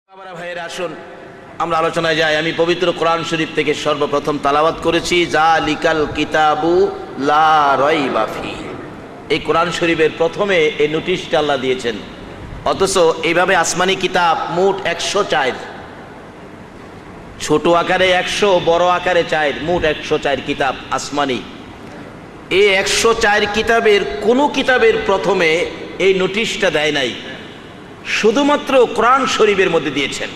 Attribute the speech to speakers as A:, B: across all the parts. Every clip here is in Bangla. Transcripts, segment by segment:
A: আমরা ভাইয়ের আসুন আমরা আলোচনায় যাই। আমি পবিত্র কোরআন শরীফ থেকে সর্বপ্রথম তালাওয়াত করেছি জালিকাল কিতাবু লা রাইবা ফি। এই কোরআন শরীফের প্রথমে এই নোটিশটা আল্লাহ দিয়েছেন, অথচ এইভাবে আসমানি কিতাব মোট 104, ছোট আকারে 100, বড় আকারে 4, মোট 104 কিতাব আসমানি। এই 104 কিতাবের কোনো কিতাবের প্রথমে এই নোটিশটা দেয় নাই, শুধুমাত্র কোরআন শরীফের মধ্যে দিয়েছেন।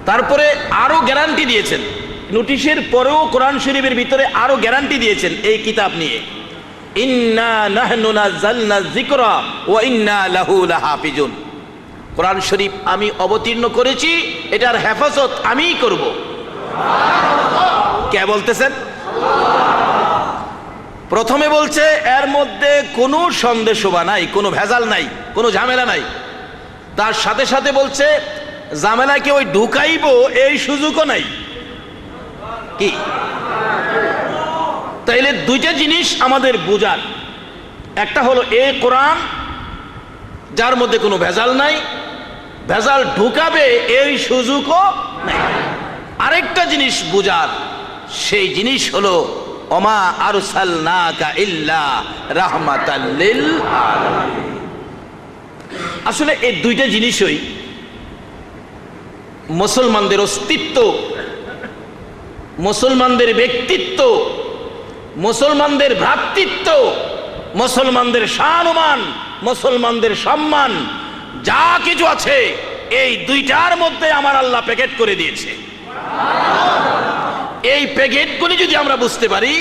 A: তারপরে আরো গ্যারান্টি দিয়েছেন, নোটিশের পরেও কোরআন শরীফের ভিতরে আরো গ্যারান্টি দিয়েছেন এই কিতাব নিয়ে, ইন্না নাহনু নাযালনা যিকরা ওয়া ইন্না লাহু লাহাফিজুন। কোরআন শরীফ আমি অবতীর্ণ করেছি, এটার হেফাজত আমিই করব। কে বলতেছেন? প্রথমে বলছে এর মধ্যে কোনো সন্দেহবা নাই, কোনো ভেজাল নাই, কোনো ঝামেলা নাই। তার সাথে সাথে বলছে ঝামেলাকে ওই ঢুকাইব এই সুযোগও নাই। কি তাইলে দুইটা জিনিস আমাদের বুঝার, একটা হলো এই কোরআন যার মধ্যে কোনো ভেজাল নাই, ভেজাল ঢুকাবে এই সুযোগও নাই। আরেকটা জিনিস বুঝার, সেই জিনিস হলো ওমা আরসালনাকা ইল্লা রাহমাতাল লিল আলামিন। আসলে এই দুইটা জিনিসই মুসলমানদের অস্তিত্ব, মুসলমানদের ব্যক্তিত্ব, মুসলমানদের ভ্রাতৃত্ব, মুসলমানদের সম্মান, মুসলমানদের সম্মান যা কিছু আছে এই দুইটার মধ্যে আমার আল্লাহ প্যাকেট করে দিয়েছে। এই প্যাকেটগুলি যদি আমরা বুঝতে পারি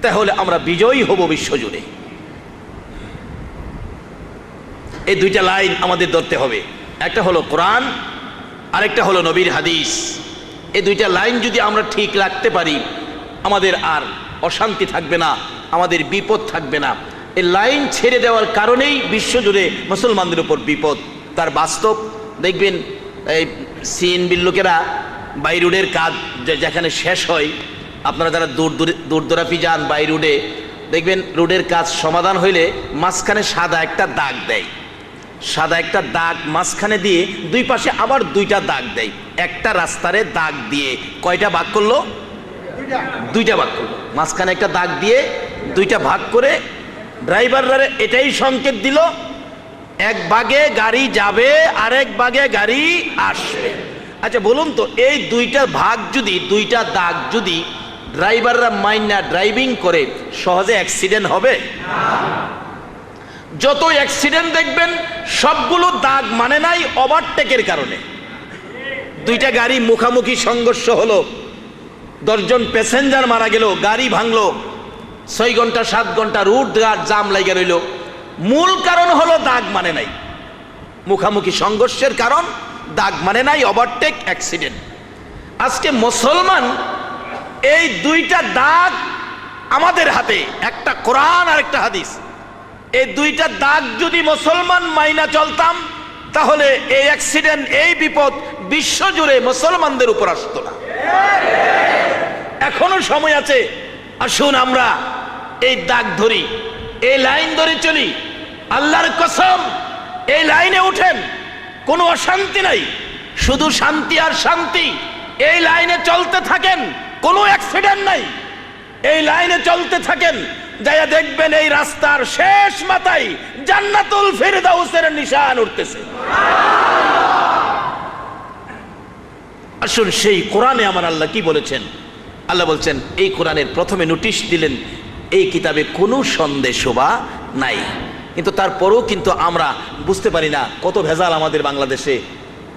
A: তাহলে আমরা বিজয়ী হব বিশ্বজুড়ে। এই দুইটা লাইন আমাদের ধরতে হবে, একটা হলো কোরআন, আরেকটা হলো নবীর হাদিস। এই দুইটা লাইন যদি আমরা ঠিক রাখতে পারি আমাদের আর অশান্তি থাকবে না, আমাদের বিপদ থাকবে না। এই লাইন ছেড়ে দেওয়ার কারণেই বিশ্বজুড়ে মুসলমানদের উপর বিপদ। তার বাস্তব দেখবেন, এই সিএনবির লোকেরা বাই রোডের কাজ যেখানে শেষ হয়, আপনারা যারা দূর দূরাফি যান বাই রোডে দেখবেন রোডের কাজ সমাধান হইলে মাঝখানে সাদা একটা দাগ দেয়, সাদা একটা দাগ মাঝখানে দিয়ে দুই পাশে আবার দুইটা দাগ দেয়। একটা রাস্তারে দাগ দিয়ে কয়টা ভাগ করলো? দুইটা ভাগ করলো। মাঝখানে একটা দাগ দিয়ে দুইটা ভাগ করে ড্রাইভাররা এটাই সংকেত দিল, এক ভাগে গাড়ি যাবে, আরেক ভাগে গাড়ি আসবে। আচ্ছা বলুন তো, এই দুইটা ভাগ যদি, দুইটা দাগ যদি ড্রাইভাররা মাইনা ড্রাইভিং করে, সহজে অ্যাক্সিডেন্ট হবে? যত অ্যাক্সিডেন্ট দেখবেন সবগুলো দাগ মানে নাই ওভারটেকের কারণে। দুইটা গাড়ি মুখামুখি সংঘর্ষ হলো, 10 জন প্যাসেঞ্জার মারা গেল, গাড়ি ভাঙলো, 6 ঘন্টা 7 ঘন্টা রুট জাম লাগে রইল। মূল কারণ হলো দাগ মানে নাই, মুখামুখি সংঘর্ষের কারণ দাগ মানে নাই, ওভারটেক, অ্যাক্সিডেন্ট। আজকে মুসলমান এই দুইটা দাগ আমাদের হাতে, একটা কোরআন আর একটা হাদিস। এই দুইটা দাগ যদি মুসলমান মাইনা চলতাম তাহলে এই অ্যাক্সিডেন্ট, এই বিপদ বিশ্বজুড়ে মুসলমানদের উপর আসতো না। এখনো সময় আছে, আসুন আমরা এই দাগ ধরি, এই লাইন ধরে চলি। আল্লাহর কসম, এই লাইনে উঠেন, কোনো অশান্তি নাই, শুধু শান্তি আর শান্তি। এই লাইনে চলতে থাকেন, কোনো অ্যাক্সিডেন্ট নাই। এই লাইনে চলতে থাকেন, যাইয়া দেখবেন এই রাস্তার শেষ মাথায় জান্নাতুল ফিরদাউসের নিশান উঠতেছে। আসুন সেই কোরআনে আমার আল্লাহ কি বলেছেন। আল্লাহ বলছেন, এই কোরআনের প্রথমে নোটিশ দিলেন এই কিতাবে কোনো সন্দেহবা নাই। কিন্তু তারপরেও কিন্তু আমরা বুঝতে পারি না কত ভেজাল আমাদের বাংলাদেশে।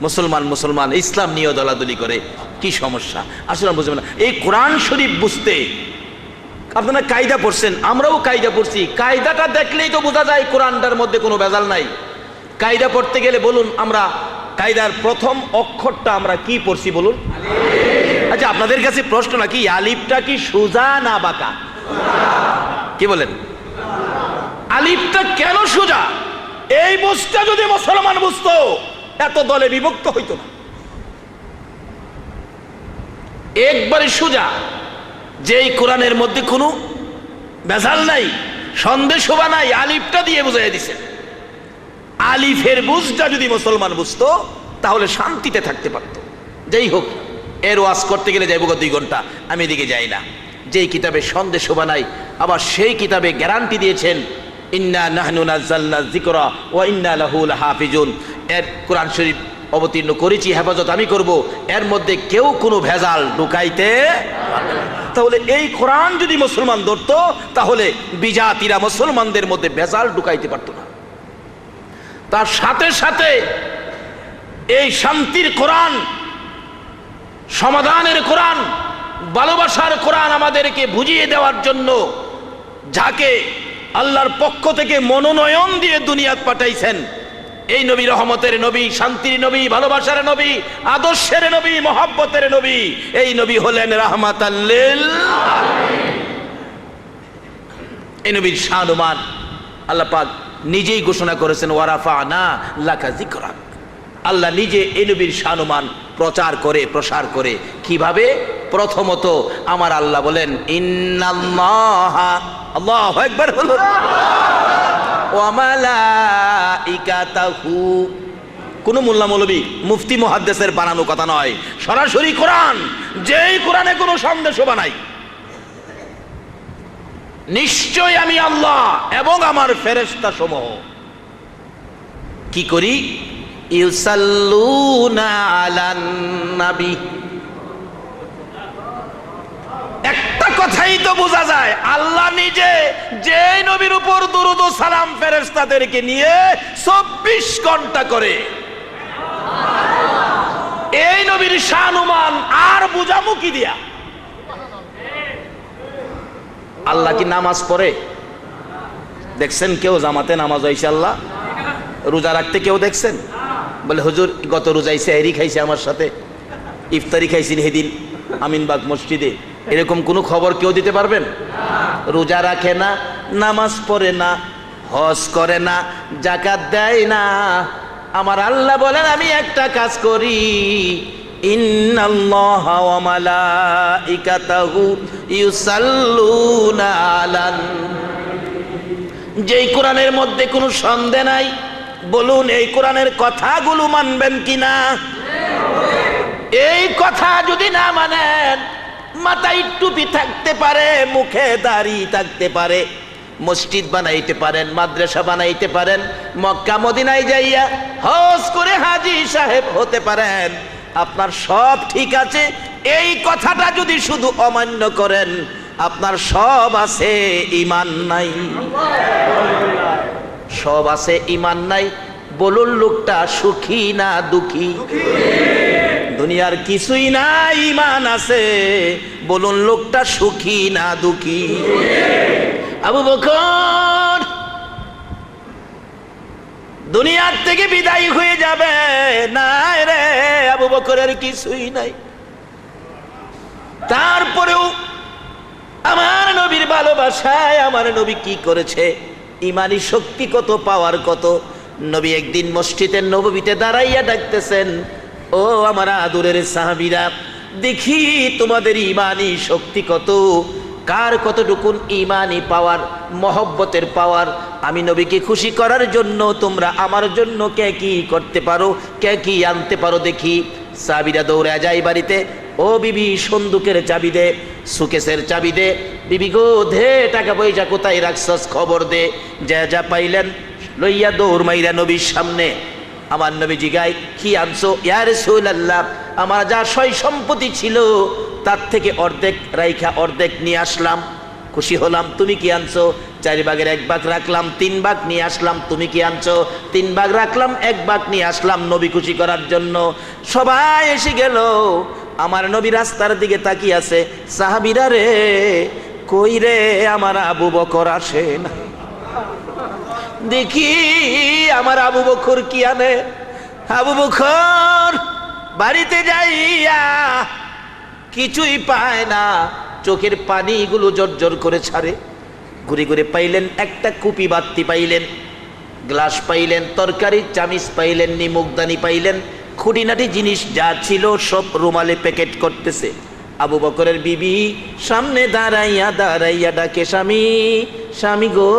A: মুসলমান ইসলাম নিয়ে দলাদলি করে, কি সমস্যা আসলে বুঝতে পারি না। এই কোরআন শরীফ বুঝতে আপনারা কায়দা পড়ছেন, আমরাও কায়দা পড়ছি। কায়দাটা দেখলেই তো বোঝা যায় কোরআনটার মধ্যে কোনো ভেজাল নাই। কায়দা পড়তে গেলে বলুন, আমরা কায়দার প্রথম অক্ষরটা আমরা কি পড়ছি বলুন? আচ্ছা আপনাদের কাছে প্রশ্ন, নাকি আলিফটা কি সোজা না বাঁকা? কি বলেন? আলিফটা কেন সোজা? এই বুঝটা যদি মুসলমান বুঝতো এত দলে বিভক্ত হইতো না। একবারে সোজা, যেই কোরআনের মধ্যে কোনো ভেজাল নাই, সন্দেহ শোভা নাই, আলিফটা দিয়ে বুঝাইয়া দিছেন। আলিফের বুঝটা যদি মুসলমান বুঝতো তাহলে শান্তিতে থাকতে পারত। যাই হোক, এর ওয়াজ করতে গেলে যাইব 2 ঘন্টা, আমি এদিকে যাই না। যেই কিতাবে সন্দেহ বানাই, আবার সেই কিতাবে গ্যারান্টি দিয়েছেন ইন্না নাহনু নাযালনা যিকরা ওয়া ইন্না লাহু লাহাফিজুন। এর কোরআন শরীফ অবতীর্ণ করেছি, হেফাজত আমি করব, এর মধ্যে কেউ কোনো ভেজাল ঢুকাইতে পারবে না। তাহলে এই কোরআন যদি মুসলমান ধরতো তাহলে বিজাতিরা মুসলমানদের মধ্যে ভেজাল ঢুকাইতে পারতো না। তার সাথে সাথে এই শান্তির কোরআন, সমাধানের কোরআন, ভালোবাসার কোরআন আমাদেরকে বুঝিয়ে দেওয়ার জন্য যাকে আল্লাহর পক্ষ থেকে মনোনয়ন দিয়ে দুনিয়াত পাঠাইছেন, এই নবী রহমতের নবী, শান্তির নবী, ভালোবাসার নবী, আদর্শের নবী, মহব্বতের নবী, এই নবী হলেন রাহমাতাল লিল আলামিন। এই নবীর শান-মান আল্লাহ পাক নিজেই ঘোষণা করেছেন ওয়ারাফানা লাকা যিকরাক। আল্লাহ নিজে এই নবীর শান-মান প্রচার করে, প্রসার করে। কিভাবে? প্রথমত আমার আল্লাহ বলেন ইন্নাল্লাহা, আল্লাহু আকবার বলুন, ওয়া মালাইকাতাহু। কোন মোল্লা মৌলবী মুফতি মুহাদ্দিসের বানানো কথা নয়, সরাসরি কোরআন। যেই কোরআনে কোনো সন্দেহ বানাই, নিশ্চয় আমি আল্লাহ এবং আমার ফেরেশতা সমূহ কি করি? ইউসাল্লুনা আলান নবী। একটা কথাই তো বোঝা যায়, আল্লাহ নিজে যে নবীর উপর দুরূদ ও সালাম ফেরেশতাদেরকে নিয়ে 24 ঘন্টা করে, এই নবীর শান-মান আর বুঝামু কি দিয়া? আল্লাহ কি নামাজ পড়ে? দেখছেন কেউ জামাতে নামাজ হইছে? আল্লাহ রোজা রাখতে কেউ দেখছেন? বলে হুজুর গত রোজায় সেহরি খাইছে, আমার সাথে ইফতারি খাইছেন সেদিন আমিনবাগ মসজিদে, এরকম কোনো খবর কেউ দিতে পারবেন? রোজা রাখে না, নামাজ পড়ে না, হজ করে না, যাকাত দেয় না। আমার আল্লাহ বলেন আমি একটা কাজ করি, ইন্নাল্লাহা ওয়া মালাইকাতাহু ইউসাল্লুনা আলান। যেই কোরআনের মধ্যে কোনো সন্দেহ নাই, বলুন এই কোরআনের কথাগুলো মানবেন কিনা? এই কথা যদি না মানেন, মাথায় টুপি থাকতে পারে, মুখে দাড়ি থাকতে পারে, মসজিদ বানাইতে পারেন, মাদ্রাসা বানাইতে পারেন, মক্কা মদিনায় যাইয়া হজ করে হাজী সাহেব হতে পারেন, আপনার সব ঠিক আছে। এই কথাটা যদি শুধু অমান্য করেন, আপনার সব আছে, ঈমান নাই। সব আছে, ঈমান নাই। বলুন লোকটা সুখী না দুঃখী? দুনিয়ার কিছুই নাই, ঈমান আছে। বলুন লোকটা সুখী না দুঃখী? আবু বকর দুনিয়ার থেকে বিদায় হয়ে যাবে না রে, আবু বকরের কিছুই নাই। তারপরেও আমার নবীর ভালোবাসায় আমার নবী কি করেছে, ইমানি শক্তি কত, পাওয়ার কত। নবী একদিন মসজিদের নববীতে দাঁড়াইয়া ডাকতেছেন, ও আমার আদরের সাহাবীরা, দেখি তোমাদের ইমানি শক্তি কত, কার কতটুকুন ইমানি পাওয়ার, মহব্বতের পাওয়ার। আমি নবীকে খুশি করার জন্য তোমরা আমার জন্য কে কি করতে পারো, কে কি আনতে পারো দেখি। সাহাবীরা দৌড়ে যায় বাড়িতে, ও বিবি সন্দুকের চাবি দে, সুকেসের চাবি দে, বিবি গো ধে টাকা পয়সা কোথায় রাখছস খবর দে। যা যা পাইলেন লইয়া দৌড় মাইরা নবীর সামনে। আমার নবী জিগায়, কি আনছো? ইয়া রাসূলুল্লাহ, আমার যা সয় সম্পত্তি ছিল তার থেকে অর্ধেক রাইখা অর্ধেক নিয়ে আসলাম, খুশি হলাম। তুমি কি আনছো? 4 ভাগের 1 ভাগ রাখলাম, 3 ভাগ নিয়ে আসলাম। তুমি কি আনছো? 3 ভাগ রাখলাম, 1 ভাগ নিয়ে আসলাম নবী খুশি করার জন্য। সবাই এসে গেল, আমার নবী রাস্তার দিকে তাকিয়ে আছে। সাহাবীরা রে, কই রে আমার আবু বকর আসে না, দেখি আমার আবু বকর কি আনে। আবু বকর বাড়িতে যাইয়া কিছুই পায় না, চোখের পানিগুলো জর্জর করে ছাড়ে। ঘুরে ঘুরে পাইলেন একটা কুপি বাতি পাইলেন, গ্লাস পাইলেন, তরকারি চামিচ পাইলেন, নিমুকদানি পাইলেন, খুঁটিনাটি জিনিস যা ছিল সব রুমালে প্যাকেট করতেছে। আবু বকরের বিবি সামনে দাঁড়াইয়া দাঁড়াইয়া ডাকে, স্বামী, স্বামী গো,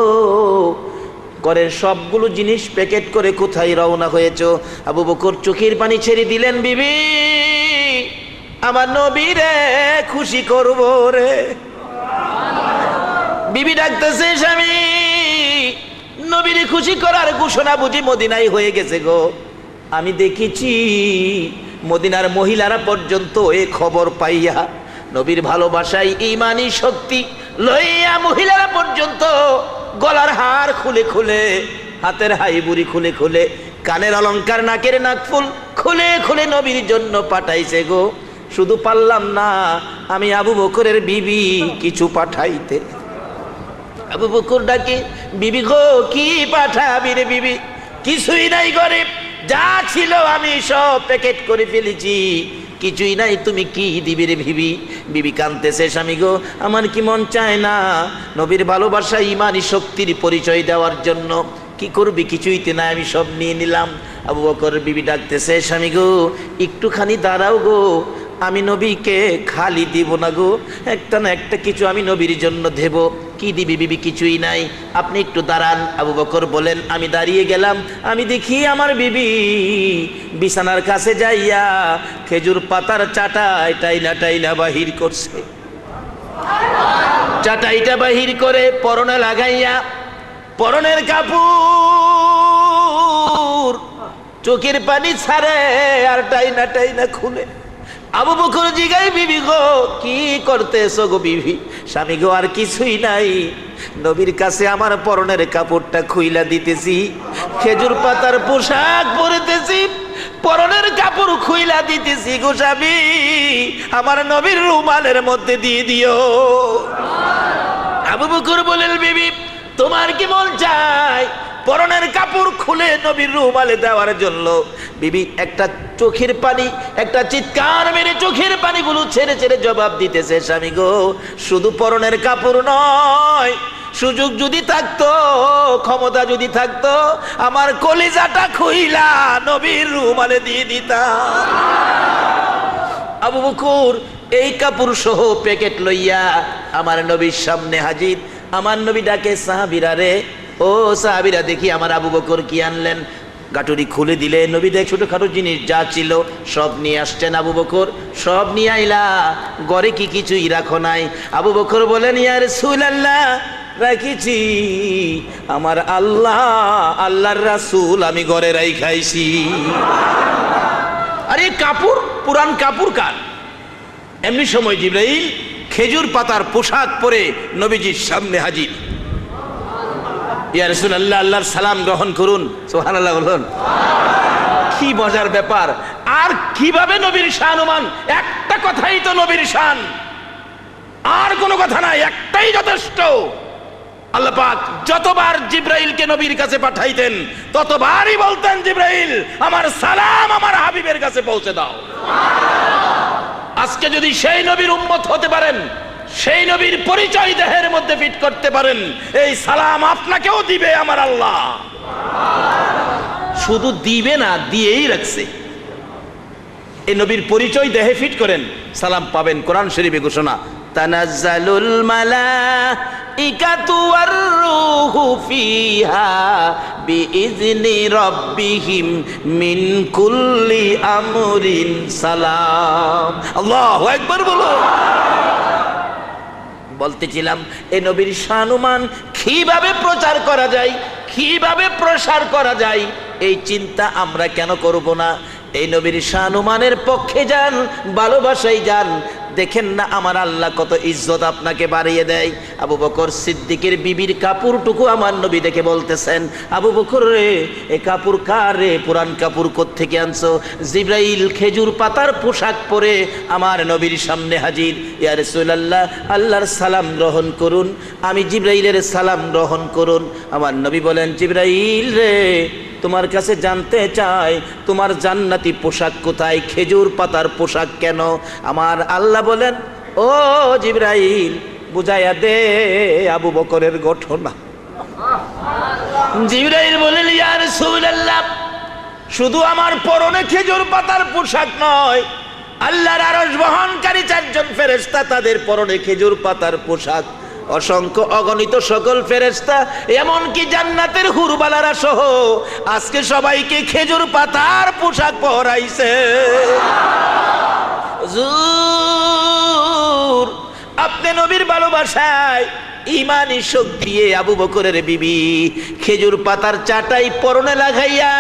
A: ঘরের সবগুলো জিনিস প্যাকেট করে কোথায় রওনা হয়েছ? আবু বকর চোখের পানি ছেড়ে দিলেন, বিবি আমার নবীরে খুশি করব রে। বিবি ডাকতেছে, স্বামী নবীরে খুশি করার ঘোষণা বুঝি মদিনায় হয়ে গেছে গো। আমি দেখেছি মদিনার মহিলারা পর্যন্ত এ খবর পাইয়া নবীর ভালোবাসায় ঈমানি শক্তি লইয়া মহিলারা পর্যন্ত গলার হার খুলে খুলে, হাতের হাইবুড়ি খুলে খুলে, কানের অলংকার, নাকের নাকফুল খুলে খুলে নবীর জন্য পাঠাইছে গো। শুধু পারলাম না, আমি আবু বকরের বিবি কিছু পাঠাইতে। আবু বকর ডাকে, বিবি গো কি পাঠাবি রে বিবি? কিছুই নাই ঘরে, যা ছিল আমি সব প্যাকেট করে ফেলেছি, কিছুই নাই, তুমি কি দিবি রে বিবি? বিবি কাঁদতেছে, স্বামী গো আমার কি মন চায় না নবীর ভালোবাসা ঈমানি শক্তির পরিচয় দেওয়ার জন্য? কি করবি? কিছুইতে নাই, আমি সব নিয়ে নিলাম। আবু বকর বিবি ডাকতেছে, স্বামী গো একটুখানি দাঁড়াও গো, আমি নবীকে খালি দিব না গো, একটা না একটা কিছু আমি নবীর জন্য দেব। কি দিবি বিবি? কিছুই নাই, আপনি একটু দাঁড়ান। আবু বকর বলেন, আমি দাঁড়িয়ে গেলাম, আমি দেখি আমার বিবি বিছানার কাছে যাইয়া খেজুর পাতার চাটাই টাইনা টাইনা বাহির করছে। চাটাইটা বাহির করে পরনে লাগাইয়া, পরনের কাপড় চোখের পানি ছাড়ে আর টাইনা টাইনা খুলে। আবু বকর জিগাই, বিবি গো কি করতেছো গো বিবি? স্বামী গো আর কিছুই নাই, নবীর কাছে আমার পরনের কাপড়টা খুইলা দিতেছি, খেজুর পাতার পোশাক পরতেছি, পরনের কাপড় খুইলা দিতেছি গো স্বামী, আমার নবীর রুমালের মধ্যে দিয়ে দিও। আবু বকর বলেন, বিবি তোমার কি মন চায় পরনের কাপড় খুলে নবীর রুমালে দেওয়ার জন্য? বিবি একটা চোখের পানি, একটা চিৎকার মেরে চোখের পানিগুলো ছেড়ে ছেড়ে জবাব দিতেছে, স্বামী গো শুধু পরনের কাপড় নয়, সুযোগ যদি থাকতো, ক্ষমতা যদি থাকতো, আমার কলিজাটা খুইলা নবীর রুমালে দিয়ে দিতাম। আবু বকর এই কাপড় সহ প্যাকেট লইয়া আমার নবীর সামনে হাজির। আমার নবী ডাকে, সাহাবীরা রে, ও সাহাবীরা দেখি আমার আবু বকর কি আনলেন। গাটুরি খুলে দিলে নবী দেখ ছোটখাটো জিনিস যা ছিল সব নিয়ে আসছেন। আবু বকর, সব নিয়ে আইলা, ঘরে কি কিছুই রাখো নাই? আবু বকর বলেন, ইয়া রাসূলুল্লাহ রাখিছি, আমার আল্লাহ আল্লাহর রাসূল আমি ঘরে রাইখাইছি। আরে কাপড়, পুরান কাপড় কার? এমনি সময় জিবরাইল খেজুর পাতার পোশাক পরে নবীজির সামনে হাজির। ইয়া রাসূলুল্লাহ আল্লাহর সালাম গ্রহণ করুন। সুবহানাল্লাহ বলুন। কি মজার ব্যাপার! আর কিভাবে নবীর শানুমান? একটা কথাই তো নবীর শান, আর কোনো কথা নাই, একটাই যথেষ্ট। আল্লাহ পাক যতবার জিবরাইলকে নবীর কাছে পাঠাইতেন ততবারই বলতেন, জিবরাইল আমার সালাম আমার হাবিবের কাছে পৌঁছে দাও। আজকে যদি সেই নবীর উম্মত হতে পারেন, সেই নবীর পরিচয় দেহের মধ্যে ফিট করতে পারেন, এই সালাম আপনাকেও দিবে আমার আল্লাহ। শুধু দিবে না, দিয়েই রাখছে। এই নবীর পরিচয় দেহে ফিট করেন, সালাম পাবেন। কোরআন শরীফে ঘোষণা, তানাজ্জালুল মালাইকাতু ওয়ার রূহু ফিহা বিইজনি রাব্বিহিম মিন কুল্লি আমরিন সালাম। আল্লাহু আকবার বলো। বলতেছিলাম এই নবীর শানুমান কিভাবে প্রচার করা যায়, কিভাবে প্রসার করা যায়, এই চিন্তা আমরা কেন করব না? এই নবীর শানুমানের পক্ষে যান, ভালোবাসাই যান। দেখেন না আমার আল্লাহ কত ইজ্জত আপনাকে বাড়িয়ে দেয়। আবু বকর সিদ্দিকের বিবির কাপড়টুকু আমার নবী দেখে বলতেছেন, আবু বকর রে এ কাপড় কার রে? পুরান কাপড় কোত্থেকে আনছো? জিবরাইল খেজুর পাতার পোশাক পরে আমার নবীর সামনে হাজির। ইয়া রাসূলুল্লাহ আল্লাহর সালাম গ্রহণ করুন। আমি জিবরাইলের সালাম গ্রহণ করুন। আমার নবী বলেন, জিবরাইল রে তোমার কাছে জানতে চাই তোমার জান্নাতি পোশাক কোথায়? খেজুর পাতার পোশাক কেন? আমার আল্লাহ বলেন, ও জিবরাইল বুঝাইয়া দে আবু বকরের ঘটনা। জিবরাইল বলেন, ইয়া রাসূলুল্লাহ শুধু আমার পরনে খেজুর পাতার পোশাক নয়, আল্লাহর আরশ বহনকারী চারজন ফেরেশতা তাদের পরনে খেজুর পাতার পোশাক। অসংখ্য অগণিত সকল ফেরেশতা, এমনকি জান্নাতের হুরবালারা সহ আজকে সবাইকে খেজুর পাতার পোশাক পরাইছে। হুজুর, আপনি নবীর ভালোবাসায় ইমানি শক্তি দিয়ে আবু বকরের বিবি খেজুর পাতার চাটাই পরনে লাগাইয়া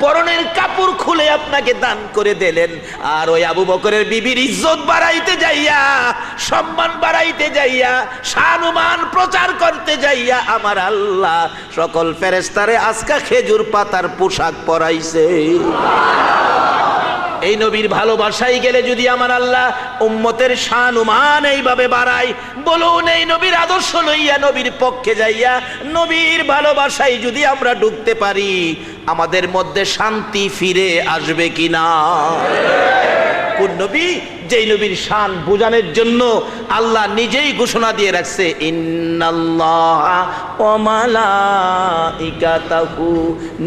A: পরনের কাপড় খুলে আপনাকে দান করে দিলেন। আর ওই আবু বকরের বিবির ইজ্জত বাড়াইতে যাইয়া, সম্মান বাড়াইতে যাইয়া, সম্মান প্রচার করতে যাইয়া আমার আল্লাহ সকল ফেরেশতারে আজকা খেজুর পাতার পোশাক পরাইছে। এই নবীর ভালোবাসায় গেলে যদি আমার আল্লাহ উম্মতের শান-মান এইভাবে বাড়ায়, বলুন এই নবীর আদর্শ লইয়া নবীর পক্ষে যাইয়া নবীর ভালোবাসায় যদি আমরা ঢুকতে পারি, আমাদের মধ্যে শান্তি ফিরে আসবে কিনা? কোন নবী? যেই নবীর শান বোঝানোর জন্য আল্লাহ নিজেই ঘোষণা দিয়ে রাখছে, ইন্নাল্লাহা ওয়া মালাইকাতাহু,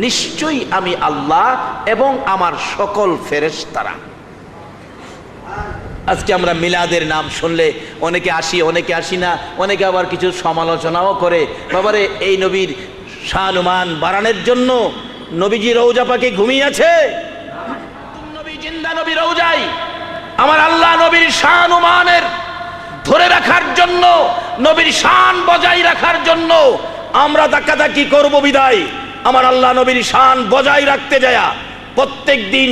A: নিশ্চয়ই আমি আল্লাহ এবং আমার সকল ফেরেশতারা। আজকে আমরা মিলাদের নাম শুনলে অনেকে আসি, অনেকে আসি না, অনেকে আবার কিছু সমালোচনাও করে। বাবারে, এই নবীর শান-মান বাড়ানোর জন্য নবীজি রওজা পাকে ঘুমিয়ে আছে? নবী জিন্দা, নবী রওজায়। আমার আল্লাহ নবীর শান-মানের ধরে রাখার জন্য, নবীর শান বজায় রাখার জন্য আমরা ধাক্কাধাক্কি করব বিদায় আমার আল্লাহ নবীর শান বজায় রাখতে যায়া প্রত্যেক দিন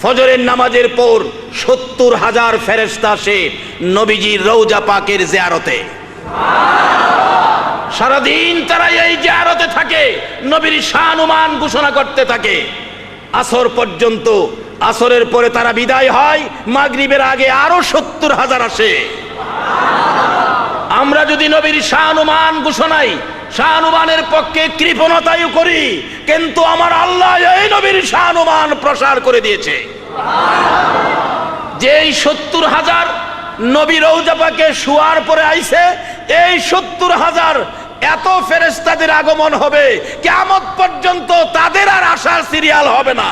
A: ফজরের নামাজের পর ৭০,০০০ ফেরেশতা আসে নবীজির রওজা পাকের জিয়ারতে। সারাদিন তারা এই জিয়ারতে থাকে, নবীর শান-মান ঘোষণা করতে থাকে আসর পর্যন্ত। আসরের পরে তারা বিদায় হয়, মাগরিবের আগে আরো ৭০,০০০ আসে। আমরা যদি নবীর শান-মান ঘোষণায় শান-মানের পক্ষে কৃপণতাও করি, কিন্তু আমার আল্লাহ এই নবীর শান-মান প্রসার করে দিয়েছে। যেই ৭০,০০০ নবী রওজা পাকে শোয়ার পরে আইছে, এই ৭০,০০০ এত ফেরেশতাদের আগমন হবে, কিয়ামত পর্যন্ত তাদের আর আসার সিরিয়াল হবে না।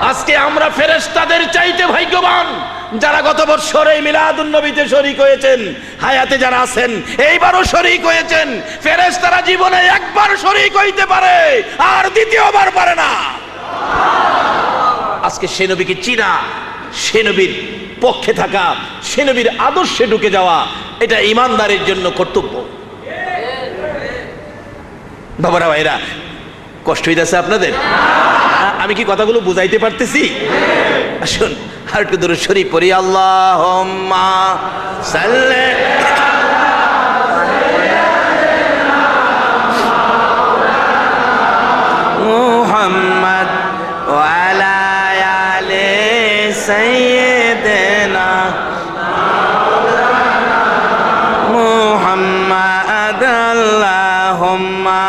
A: আজকে আমরা ফেরেশতাদের চাইতে ভাগ্যবান যারা গত বছর এই মিলাদুন নবীতে শরীক হয়েছেন, হায়াতে যারা আছেন এইবারও শরীক হয়েছেন। ফেরেশতারা জীবনে একবার শরীক হইতে পারে, আর দ্বিতীয়বার পারে না। আজকে সে নবীকে চিনা, সে নবীর পক্ষে থাকা, সে নবীর আদর্শে ঢুকে যাওয়া, এটা ইমানদারের জন্য কর্তব্য। বাবারা, ভাইরা, কষ্ট হইতেছে আপনাদের? আমি কি কথাগুলো বুঝাইতে পারতেছি? আসুন আর একটু দরুদ শরীফ পড়ি। আল্লাহুম্মা সাল্লি মুহাম্মদ ওয়া আলা আলি সাইয়্যিদিনা মুহাম্মদ। আল্লাহুম্মা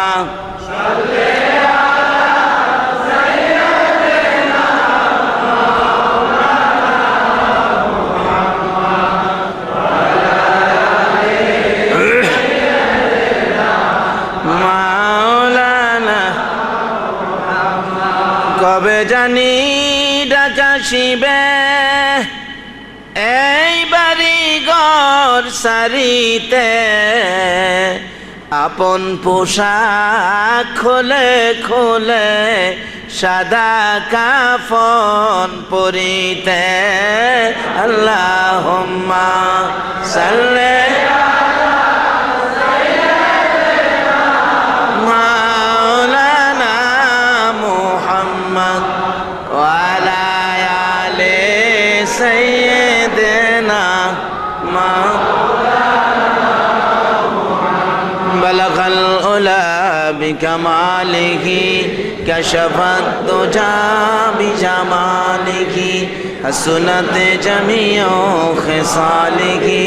A: কবে জানি ডাকাশিবে এই বাড়ি ঘর সারিতে, আপন পোশাক খোলে খোলে সাদা কাফন পরিতে। আল্লাহুম্মা সাল্লি বলগল উলা বিকামালিহি কাশফাত দুজা বিজামালিহি হাসনাত জামিউ খিসালিহি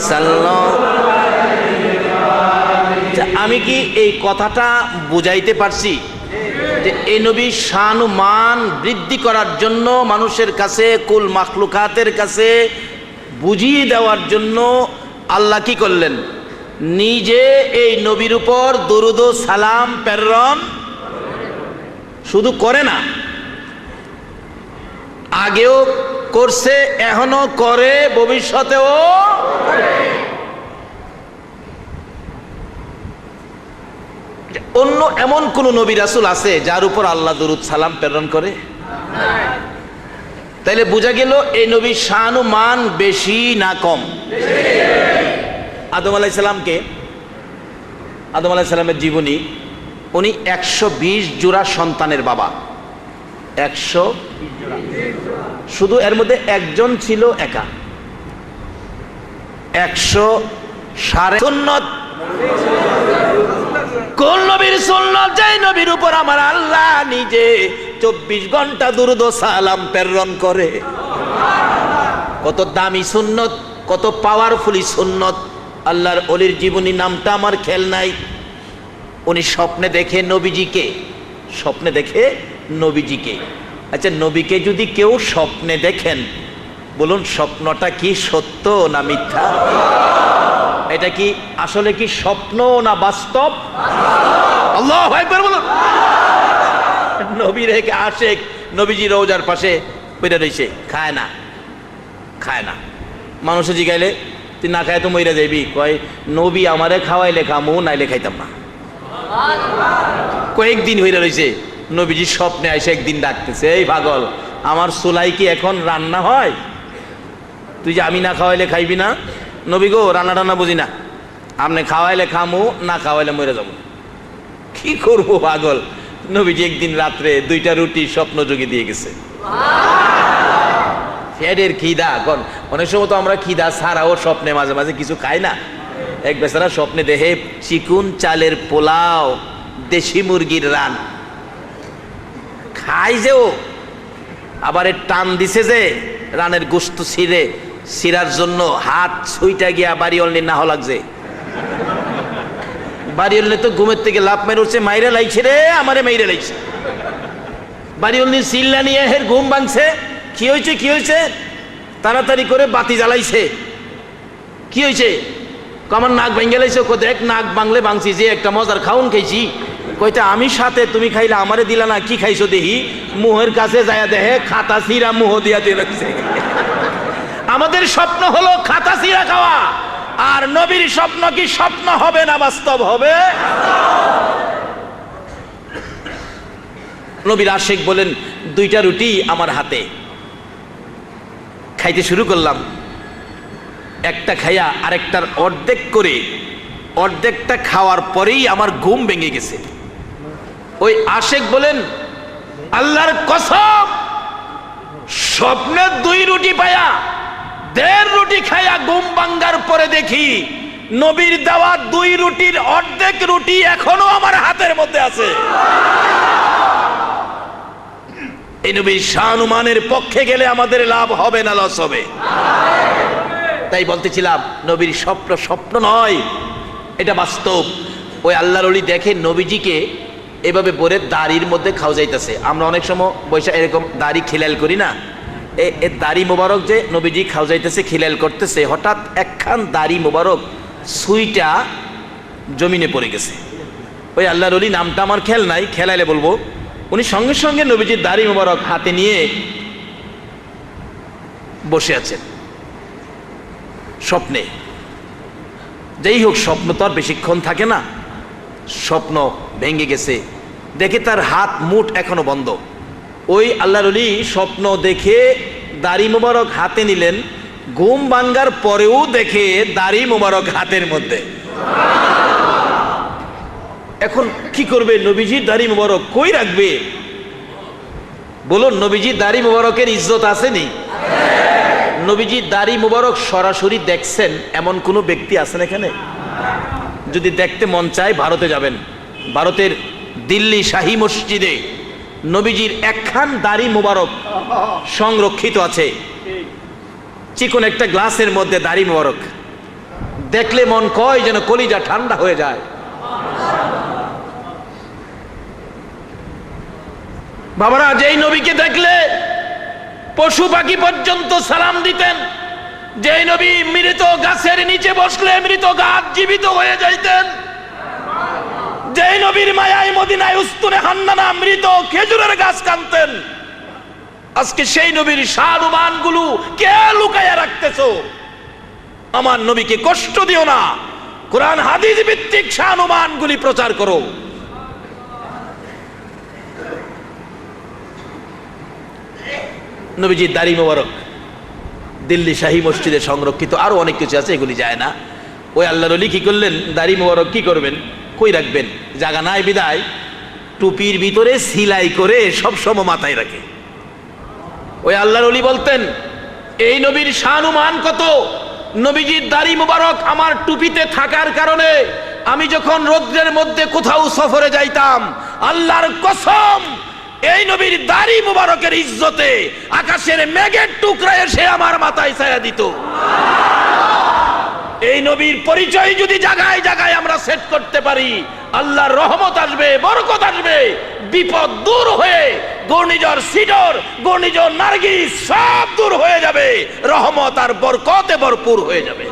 A: সাল্লাল্লাহু আলাইহি। আমি কি এই কথাটা বুঝাইতে পারছি যে এই নবীর শান-মান বৃদ্ধি করার জন্য, মানুষের কাছে, কুল মাখলুকাতের কাছে বুঝিয়ে দেওয়ার জন্য আল্লাহ কি করলেন? নিজে এই নবীর উপর দরুদ ও সালাম প্রেরণ শুধু করে না, আগেও করছে, এখনো করে, ভবিষ্যতেও। অন্য এমন কোন নবী রাসূল আছে যার উপর আল্লাহ দরুদ সালাম প্রেরণ করে? তাইলে বোঝা গেল এই নবীর শান ও মান বেশি না কম? আদম আলাইহিস সালামকে, আদম আলাইহিস সালামের জীবনী, উনি 120 জোড়া সন্তানের বাবা। 100 শুধু এর মধ্যে একজন ছিল একা। 100 সাড়ে সুন্নত। কোন নবীর সুন্নত? যেই নবীর উপর আমার আল্লাহ নিজে 24 ঘন্টা দুরূদ ও সালাম প্রেরণ করে। কত দামি সুন্নত, কত পাওয়ারফুলি সুন্নত। আল্লাহর ওলির জীবনী নামটা আমার খেয়াল নাই। উনি স্বপ্নে দেখে নবীজিকে, স্বপ্নে দেখে নবীজিকে। আচ্ছা, নবীকে যদি কেউ স্বপ্নে দেখেন, বলুন স্বপ্নটা কি সত্য না মিথ্যা? এটা কি আসলে কি স্বপ্ন না বাস্তব? আল্লাহু আকবার বলুন। নবীর এক আশেক নবীজি রওজার পাশে পড়ে রইছে, খায় না, খায় না। মানুষে জিগাইলে তুই না খায় তো মইরা যাইবি, কয় নবী আমারে খাওয়াইলে খামু, নাইলে খাইতাম না। কয়েকদিন হইরা রইছে, নবীজি স্বপ্নে আইসে একদিন ডাকতেছে, এই পাগল, আমার চুলাই কি এখন রান্না হয়? তুই যে আমি না খাওয়াইলে খাইবি না? নবী গো, রান্না টান্না বুঝি না, আপনি খাওয়াইলে খামু, না খাওয়াইলে মরে যাবো। কি করবো পাগল? নবীজি একদিন রাত্রে 2টা রুটি স্বপ্ন যোগে দিয়ে গেছে। ফ্যাটের খিদা, অনেক সময় তো আমরা খিদা ছাড়াও স্বপ্নে মাঝে মাঝে কিছু খাই না। এক বেচারা স্বপ্নে দেখে চিকুন চালের পোলাও, দেশি মুরগির রান খাই যে, ও আবার টান দিছে যে রানের গোস্ত ছিঁড়ে, ছিঁড়ার জন্য হাত ছুইটা গিয়া বাড়িওয়ালি না লাগছে। বাড়িওয়ালি তো ঘুমের থেকে লাভ মেরে উঠছে, মাইরে লাইছে রে, আমারে মাইরে লাইছে। বাড়িওয়ালি চিল্লা নিয়ে হের ঘুম ভাঙছে। কি হয়েছে, কি হয়েছে? তাড়াতাড়ি করে বাতি জ্বালাইছে। কি হয়েছে? আমার নাক ভাঙ্গে লাইছে। দেখ নাক বাংলে ভাঙছি, যে একটা মজার খাউন খাইছি। কইতে আমি সাথে, তুমি খাইলা আমারে দিলা না, কি খাইছো দেখি। মুহের কাছে যায় দেখে খাতা ছিঁড়া মুহ দিয়া দিয়ে রাখছে। আমাদের স্বপ্ন হলো খাতা ছিঁড়া খাওয়া, আর নবীর স্বপ্ন কি স্বপ্ন হবে না বাস্তব হবে? নবীর আশিক বলেন, 2টা রুটি আমার হাতে, খাইতে শুরু করলাম। একটা খাইয়া আরেকটার অর্ধেক করে, অর্ধেকটা খাওয়ার পরেই আমার ঘুম ভেঙে গেছে। ওই আশিক বলেন, আল্লাহর কসম, স্বপ্নে 2 রুটি পায়া 1.5 রুটি খাইয়া ঘুম ভাঙ্গার পরে দেখি নবীর দেওয়া 2 রুটির অর্ধেক রুটি এখনো আমার হাতের মধ্যে আছে। এই নবীর শানুমানের পক্ষে গেলে আমাদের লাভ হবে না লস হবে? তাই বলতেছিলাম, নবীর স্বপ্ন স্বপ্ন নয়, এটা বাস্তব। ওই আল্লাহর ওলি দেখে নবীজিকে এভাবে পরে দাড়ির মধ্যে খাওয়া যাইতেছে। আমরা অনেক সময় বৈশা এরকম দাড়ি খিলাল করি না, এ দাড়ি মোবারক যে নবীজি খাওয়া যাইতেছে, খিলাল করতেছে, হঠাৎ একখান দাড়ি মোবারক সুইটা জমিনে পড়ে গেছে। ওই আল্লাহর ওলি নামটা আমার খেয়াল নাই, খেলাইলে বলবো। উনি সঙ্গে সঙ্গে নবীজির দাড়ি মোবারক হাতে নিয়ে বসে আছেন স্বপ্নে। যাই হোক, স্বপ্ন তো আর বেশিক্ষণ থাকে না। স্বপ্ন ভেঙে গেছে, দেখে তার হাত মুঠ এখনো বন্ধ। ওই আল্লাহর ওলি স্বপ্ন দেখে দাড়ি মোবারক হাতে নিলেন, ঘুম ভাঙ্গার পরেও দেখে দাড়ি মোবারক হাতের মধ্যে। এখন কি করবে? নবীজির দাড়ি মোবারক কই রাখবে? বলুন, নবীজির দাড়ি মোবারকের ইজ্জত আসেনি? নবীজির দাড়ি মোবারক সরাসরি দেখছেন এমন কোন ব্যক্তি আছেন এখানে? যদি দেখতে মন চায় ভারতে যাবেন, ভারতের দিল্লি শাহী মসজিদে নবীজির একখান দাড়ি মোবারক সংরক্ষিত আছে। চিকন একটা গ্লাসের মধ্যে দাড়ি মোবারক, দেখলে মন কয় যেন কলিজা ঠান্ডা হয়ে যায়। বাবারা, যেই নবীকে দেখলে পশু পাখি পর্যন্ত সালাম দিতেন, যেই নবী মৃত গাছের নিচে বসলে মৃত গাছ জীবিত হয়ে যাইতেন, যেই নবীর মায়ায় মদিনায় উস্তুনে হান্নানা মৃত খেজুরের গাছ কানতেন, আজকে সেই নবীর শানুমান গুলো কে লুকাইয়া রাখতেছো? আমার নবীকে কষ্ট দিও না, কোরআন হাদিস ভিত্তিক শানুমান গুলি প্রচার করো। নবীজির দাড়ি মোবারক দিল্লি শাহী মসজিদে সংরক্ষিত, আরো অনেক কিছু আছে, এগুলি যায় না। ওই আল্লাহর ওলি কি করলেন, দাড়ি মোবারক কি করবেন, কই রাখবেন, জায়গা নাই বিদায় টুপির ভিতরে সিলাই করে সব সময় মাথায় রাখে। ওই আল্লাহর ওলি বলতেন, এই নবীর শানুমান কত, নবীজির দাড়ি মোবারক আমার টুপিতে থাকার কারণে আমি যখন রৌদ্রের মধ্যে কোথাও সফরে যাইতাম, আল্লাহর কসম এই নবীর দাড়ি মোবারকের ইজ্জতে আকাশের মেঘের টুকরা এসে আমার মাথায় ছায়া দিত। এই নবীর পরিচয় যদি জায়গায় জায়গায় আমরা সেট করতে পারি, আল্লাহর রহমত আসবে, বরকত আসবে, বিপদ দূর হয়ে ঘূর্ণিঝড় সিডর, ঘূর্ণিঝড় নার্গিস সব দূর হয়ে যাবে, রহমত আর বরকতে ভরপুর হয়ে যাবে।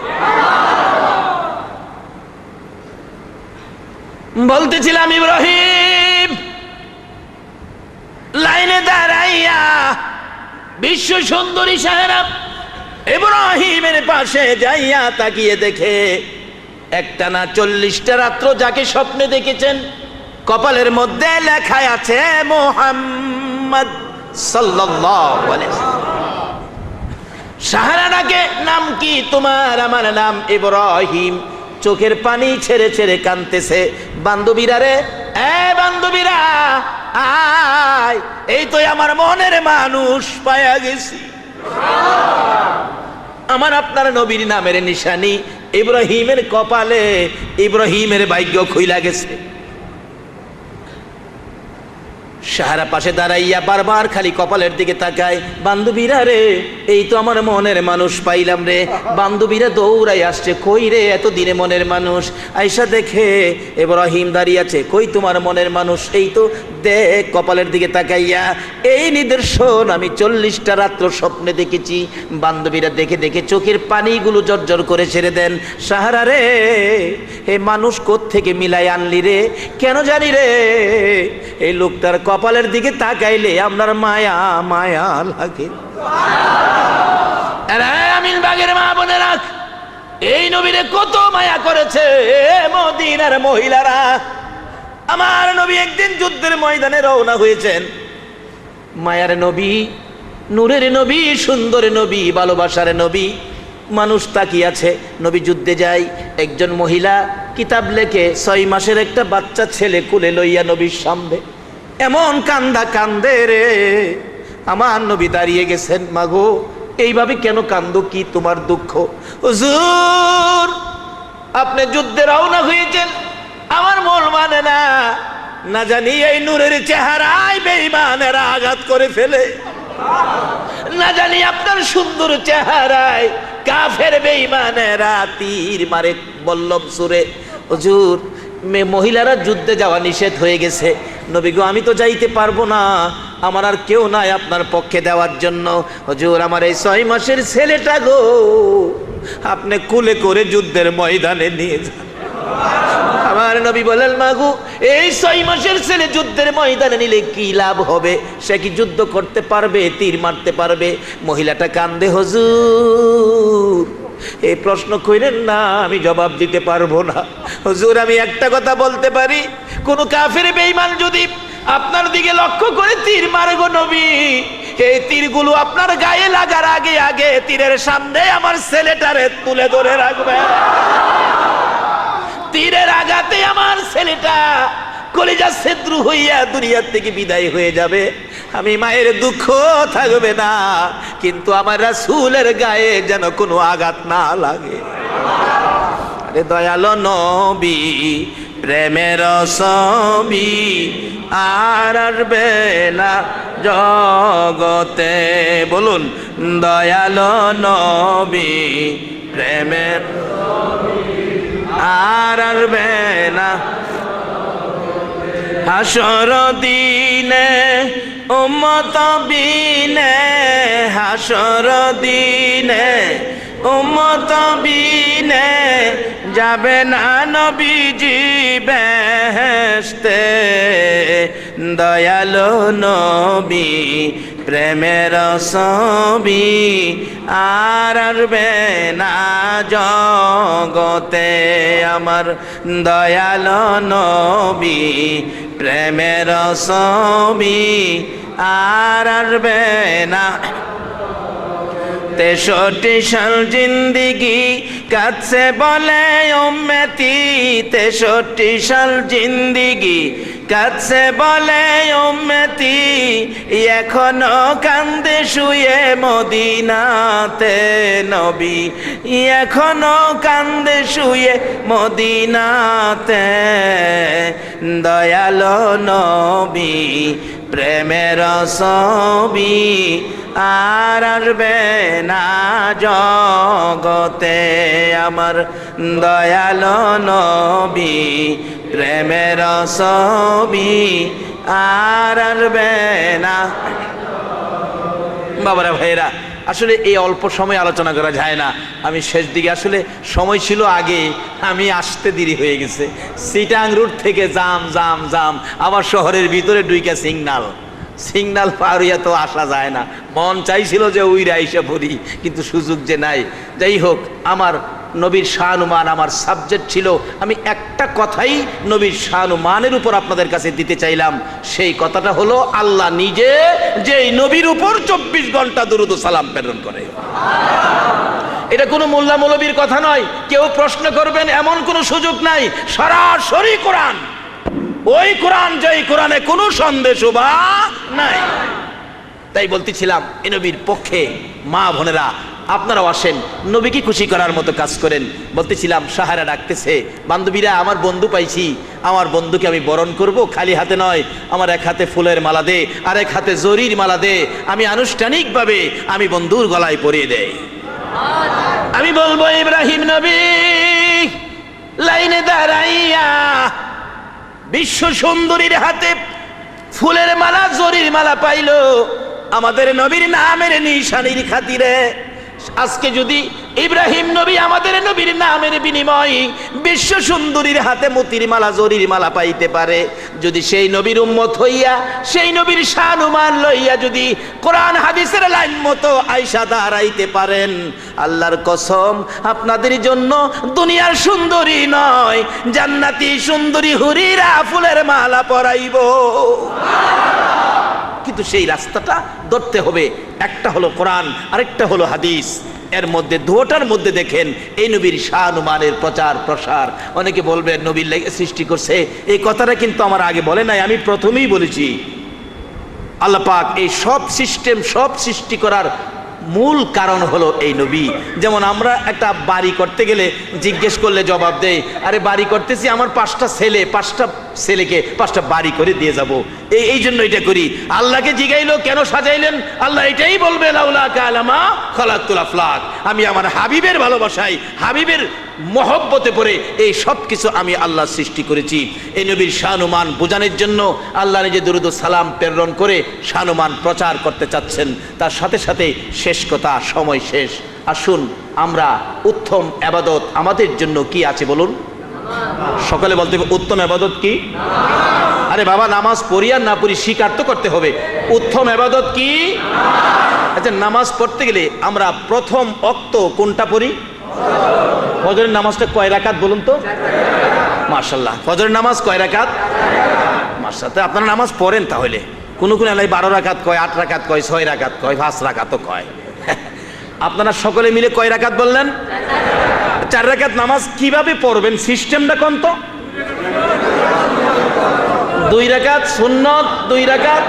A: বলতেছিলাম, ইব্রাহিম লাইনে দাঁড়াইয়া বিশ্ব সুন্দরী সাহেরা ইব্রাহিমের পাশে যাইয়া তাকিয়ে দেখে একটানা 40টা রাত্র যাকে স্বপ্নে দেখেছেন কপালের মধ্যে লেখা আছে মুহাম্মদ সাল্লাল্লাহু আলাইহি ওয়াসাল্লাম। সাহারাটাকে, নাম কি তোমার? আমার নাম ইব্রাহিম। চোখের পানি ছেড়ে ছেড়ে কাঁদতেছে। বান্ধবীরা রে, বান্ধবীরা আয়, এই তো আমার মনের মানুষ পায়া গেছি। আমার আপনার নবীর নামের নিশানি ইব্রাহিমের কপালে, ইব্রাহিমের ভাগ্য খুইলা গেছে। সাহারা পাশে দাঁড়াইয়া বারবার খালি কপালের দিকে তাকায়, বান্ধবীরা রে, এই তো আমার মনের মানুষ পাইলাম রে। বান্ধবীরা দৌড়াই আসছে, কই রে এত দিনে মনের মানুষ? আয়সা দেখে ইব্রাহিম দাঁড়িয়ে আছে, কই তোমার মনের মানুষ? এই তো দেখ কপালের দিকে তাকাইয়া, এই নিদর্শন আমি 40টা রাত্র স্বপ্নে দেখেছি। বান্ধবীরা দেখে দেখে চোখের পানিগুলো জর্জর করে ছেড়ে দেন। সাহারা রে, হে মানুষ কোত্থেকে মিলাই আনলি রে? কেন জানি রে, এই লোকটার কপালের দিকে তাকাইলে আপনার মায়া মায়া লাগে। আমিন বাগের মা বোনেরা, এই নবীরে কত মায়া করেছে মদিনার মহিলারা। আমার নবী একদিন যুদ্ধের ময়দানে রওনা হয়েছেন। মায়ার নবী, নূরের নবী, সুন্দর নবী, ভালোবাসার নবী। মানুষ তাকিয়ে আছে, নবী যুদ্ধে যায়। একজন মহিলা কিতাব লেখে 6 মাসের একটা বাচ্চা ছেলে কুলে লইয়া নবীর সামনে এমন কান্দা কান্দে রে। আমার নবী দাঁড়িয়ে গেছেন, মাগো এইভাবে কেন কান্দো, কি তোমার দুঃখ? হুজুর আপনি যুদ্ধে রওনা হয়েছেন, আমার মন মানে না, না জানি এই নূরের চেহারায় বেঈমানেরা আঘাত করে ফেলে, না জানি আপনার সুন্দর চেহারায় কাফের বেঈমানেরা তীর মারে বল্লভ সুরে। হুজুর মহিলারা যুদ্ধে যাওয়া নিষেধ হয়ে গেছে। নবী গো আমি তো যাইতে পারবো না, আমার আর কেউ নাই আপনার পক্ষে দেওয়ার জন্য। হুজুর আমার এই 6 মাসের ছেলেটা গো আপনি কুলে করে যুদ্ধের ময়দানে নিয়ে যান। আমার নবী বলেন, মাগো এই 6 মাসের ছেলে যুদ্ধের ময়দানে নিলে কি লাভ হবে? সে কি যুদ্ধ করতে পারবে, তীর মারতে পারবে? মহিলাটা কান্দে, হুজুর এই প্রশ্ন কইরেন না, আমি জবাব দিতে পারবো না। হুজুর আমি একটা কথা বলতে পারি, কোন কাফের বেঈমান যদি আপনার দিকে লক্ষ্য করে তীর মারে গো নবী, এই তীরগুলো আপনার গায়ে লাগার আগে আগে তীরের সামনে আমার ছেলেটারে তুলে ধরে রাখবে। তীরের আঘাতে আমার ছেলেটা কলিজা ছিদ্র হইয়া দুনিয়ার থেকে বিদায় হয়ে যাবে। আমি মায়ের দুঃখ থাকবে না, কিন্তু আমার রাসূলের গায়ে যেন কোনো আঘাত না লাগে। আরে দয়ালো নবী প্রেমের ছবি আর আসবে না জগতে। বলুন, দয়ালো নবী প্রেমের আর আসবে না। হাসর দিনে উম্মত বিনে, হাসর দিনে উম্মত বিনে যাবে না নবীজি বেহেশতে। দয়ালো নবী প্রেমের ছবি আর আসবে না জগতে। আমার দয়ালো নবী প্রেমের ছবি আর আসবে না। 63 সাল জিন্দিগি কাছে বলে উম্মতি, 63 সাল জিন্দিগি কাছে বলে উম্মতি, এখনো কান্দে শুয়ে মদিনাতে নবী, এখনো কান্দে শুয়ে মদিনাতে দয়ালো নবী প্রেমের ছবি আর আসবে না জগতে। আমার দয়ালো নবী প্রেমের ছবি আর আসবে না। বাবারা ভাইরা, আসলে এই অল্প সময় আলোচনা করা যায় না। আমি শেষ দিকে আসলে সময় ছিল আগে, আমি আসতে দেরি হয়ে গেছে। চিটাং রুট থেকে জাম জাম জাম, আবার শহরের ভিতরে ডুইকা সিগনাল পার হইয়া তো আসা যায় না। মন চাইছিল যে উইরা আইসা পড়ি, কিন্তু সুযোগ যে নাই। যাই হোক, আমার নবীর শানুমান আমার সাবজেক্ট ছিল। আমি একটা কথাই নবীর শানুমানের উপর আপনাদের কাছে দিতে চাইলাম। সেই কথাটা হলো, আল্লাহ নিজে যেই নবীর উপর 24 ঘন্টা দুরূদ ও সালাম প্রেরণ করে। এটা কোনো মোল্লা মৌলবীর কথা নয়। কেউ প্রশ্ন করবেন এমন কোনো সুযোগ নাই। সরাসরি কোরআন, ওই কোরআন যেই কোরআনে কোনো সন্দেহ বা নাই। তাই বলতেছিলাম, এই নবীর পক্ষে মা বোনেরা আপনারাও আসেন, নবীকে খুশি করার মতো কাজ করেন। বলতেছিলাম, সাহারা ডাকতেছে, বান্ধবীরা আমার বন্ধু পাইছি, আমার বন্ধুকে আমি বরণ করব, খালি হাতে নয়। আমার এক হাতে ফুলের মালা দে, আর এক হাতে জরির মালা দে। আমি আনুষ্ঠানিকভাবে আমি বন্ধুর গলায় পরিয়ে দেই। আমি বলবো, ইব্রাহিম নবী লাইনে দাঁড়াইয়া বিশ্ব সুন্দরীর হাতে ফুলের মালা জরির মালা পাইল আমাদের নবীর নামের নিশানির খাতিরে। আজকে যদি ইব্রাহিম নবী আমাদের নবীর নামের বিনিময় বিশ্ব সুন্দরীর হাতে মতির মালা জরির মালা পাইতে পারে, যদি সেই নবীর উম্মত হইয়া সেই নবীর শানুমান লইয়া যদি কোরআন হাদিসের লাইন মতো আইসা দাঁড়াইতে পারেন, আল্লাহর কসম আপনাদের জন্য দুনিয়ার সুন্দরী নয়, জান্নাতি সুন্দরী হুরিরা ফুলের মালা পরাইব। কিন্তু সেই রাস্তাটা ধরতে হবে। একটা হলো কোরআন, আরেকটা হলো হাদিস। এর মধ্যে দুটোটার মধ্যে দেখেন এই নবীর শানুমানের প্রচার প্রসার। অনেকে বলবে নবীর লেগে সৃষ্টি করছে, এই কথাটা কিন্তু আমার আগে বলে নাই, আমি প্রথমেই বলেছি। আল্লাহ পাক এই সব সিস্টেম, সব সৃষ্টি করার মূল কারণ হলো এই নবী। যেমন আমরা একটা বাড়ি করতে গেলে জিজ্ঞেস করলে জবাব দেয়, আরে বাড়ি করতেছি, আমার 5টা ছেলে, 5টা ছেলেকে 5টা বাড়ি করে দিয়ে যাব, এই জন্য এটা করি। আল্লাহকে জিগাইলো কেন সাজাইলেন, আল্লাহ এটাই বলবে, লাউলা কালামা খালাকুল আফলাক, আমি আমার হাবিবের ভালোবাসায়, হাবিবের মহব্বতে পড়ে এই সব কিছু আমি আল্লাহ সৃষ্টি করেছি। এই নবীর শানুমান বোঝানোর জন্য আল্লাহ নিজে দুরূদ ও সালাম প্রেরণ করে শানুমান প্রচার করতে চাচ্ছেন। তার সাথে সাথে শেষ কথা, সময় শেষ। আসুন আমরা উত্তম ইবাদত আমাদের জন্য কি আছে বলুন? সকালে বলতে হবে উত্তম ইবাদত কি? আরে বাবা, নামাজ পড়ি আর না পড়ি স্বীকার তো করতে হবে। উত্তম ইবাদত কি? আচ্ছা, নামাজ পড়তে গেলে আমরা প্রথম ওয়াক্ত কোনটা পড়ি? ফজরের নামাজটা কয় রাকাত বলুন তো? মাশাআল্লাহ, ফজরের নামাজ কয় রাকাত? মাশাআল্লাহ, আপনারা নামাজ পড়েন তাহলে। কোন কোন এলাকায় 12 রাকাত কয়, 8 রাকাত কয়, 6 রাকাত কয়, 5 রাকাতও কয়। আপনারা সকলে মিলে কয় রাকাত বললেন? 4 রাকাত নামাজ কিভাবে পড়বেন সিস্টেমটা কোন তো? 2 রাকাত সুন্নত, 2 রাকাত।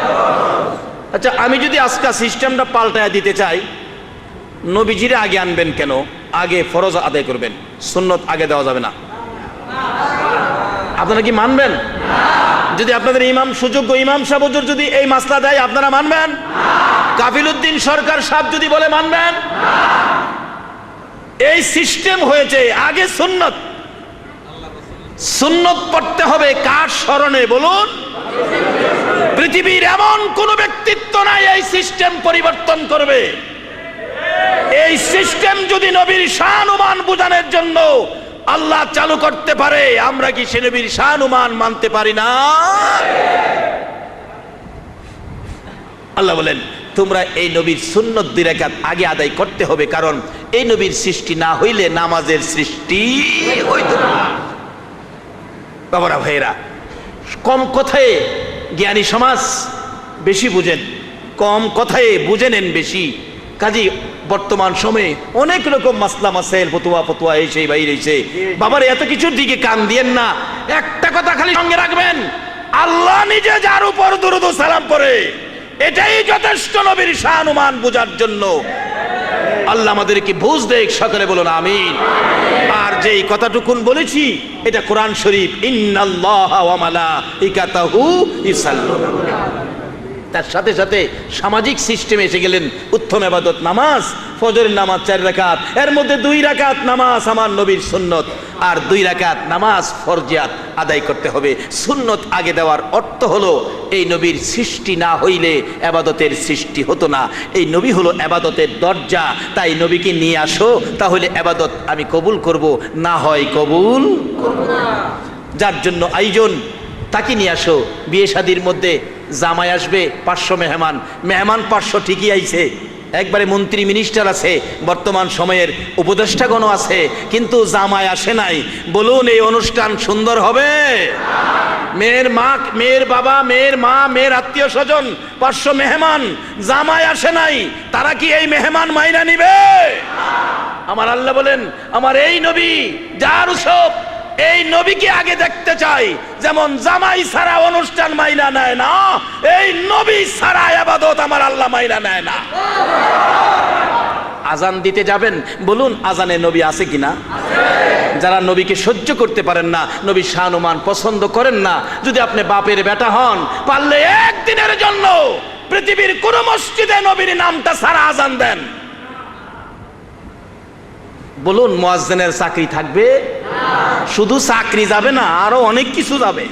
A: আচ্ছা, আমি যদি আজকে সিস্টেমটা পাল্টায় দিতে চাই, নবীজিরে আগে আনবেন কেন? আগে ফরজ আদায় করবেন, সুন্নত আগে দেওয়া যাবে না। আপনারা কি মানবেন? যদি আপনাদের ইমাম, সুযোগ্য ইমাম সাহেব হুজুর যদি এই মাসলা দেয়, আপনারা মানবেন? কাফিলউদ্দিন সরকার সাহেব যদি বলে, মানবেন? এই সিস্টেম হয়েছে। আগে সুন্নত, সুন্নত পড়তে হবে কার স্মরণে বলুন? পৃথিবীর এমন কোন ব্যক্তিত্ব নাই এই সিস্টেম পরিবর্তন করবে। এই সিস্টেম যদি নবীর শানুমান বোঝানোর জন্য আল্লাহ চালু করতে পারে, আমরা কি সে নবীর শানুমান মানতে পারি না? আল্লাহ বলেন, তোমরা এই নবীর সুন্নত 2 রাকাত আগে আদায় করতে হবে, কারণ এই নবীর সৃষ্টি না হইলে নামাজের সৃষ্টি হইত না। বাবারা ভাইরা, কম কথায় জ্ঞানী সমাজ বেশি বুঝেন, কম কথায় বুঝে নেন বেশি। কাজী বর্তমান সময়ে অনেক রকম মাসলা মাসাইল ফতুয়া এই সেই বাইরে এসে, বাবার এত কিছুর দিকে কান দিয়েন না। একটা কথা খালি সঙ্গে রাখবেন, আল্লাহ নিজে যার উপর দুরূদ ও সালাম পড়ে, এটাই যথেষ্ট নবীর শান বোঝার জন্য। আল্লাহ আমাদেরকে বুঝ দেখ, সকলে বলুন আমিন। আর যেই কথাটুকুন বলেছি এটা কোরআন শরীফ, ইন্নাল্লাহা ওয়া মালাইকাতাহু ইউসাল্লুনা। তার সাথে সাথে সামাজিক সিস্টেমে এসে গেলেন উত্তম ইবাদত নামাজ, ফজরের নামাজ 4 রাকাত, এর মধ্যে 2 রাকাত নামাজ আমার নবীর সুন্নত, আর 2 রাকাত নামাজ ফরজিয়াত আদায় করতে হবে। সুন্নত আগে দেওয়ার অর্থ হলো এই নবীর সৃষ্টি না হইলে ইবাদতের সৃষ্টি হতো না। এই নবী হলো ইবাদতের দরজা, তাই নবীকে নিয়ে আসো, তাহলে ইবাদত আমি কবুল করব, না হয় কবুল করব না। যার জন্য আয়োজন, তাকে নিয়ে আসো। বিয়ে শাদির মধ্যে জামাই আসবে 500 মেহমান 500 ঠিকই আইছে, একবারে মন্ত্রী মিনিস্টার আছে, বর্তমান সময়ের উপদেষ্টাগণ আছে, কিন্তু জামাই আসে নাই। বলুন এই অনুষ্ঠান সুন্দর হবে? মেয়ের মা, মেয়ের বাবা, মেয়ের মা, মেয়ের আত্মীয় স্বজন 500 মেহমান, জামাই আসে নাই, তারা কি এই মেহমান মাইনা নিবে? আমার আল্লাহ বলেন, আমার এই নবী যার উৎসব, এই নবীকে আগে দেখতে চাই। যেমন জামাই ছাড়া অনুষ্ঠান মাইনা নেয় না, এই নবী ছাড়া ইবাদত আমার আল্লাহ মাইনা নেয় না। আজান দিতে যাবেন, বলুন আজানে নবী আছে কিনা? যারা নবীকে সহ্য করতে পারেন না, নবী শান পছন্দ করেন না, যদি আপনি বাপের বেটা হন, পারলে একদিনের জন্য পৃথিবীর কোন মসজিদে নবীর নামটা ছাড়া আজান দেন। বলুন মুয়াজ্জিনের চাকরি থাকবে? শুধু চাকরি যাবে না, আরো অনেক কিছু যাবে।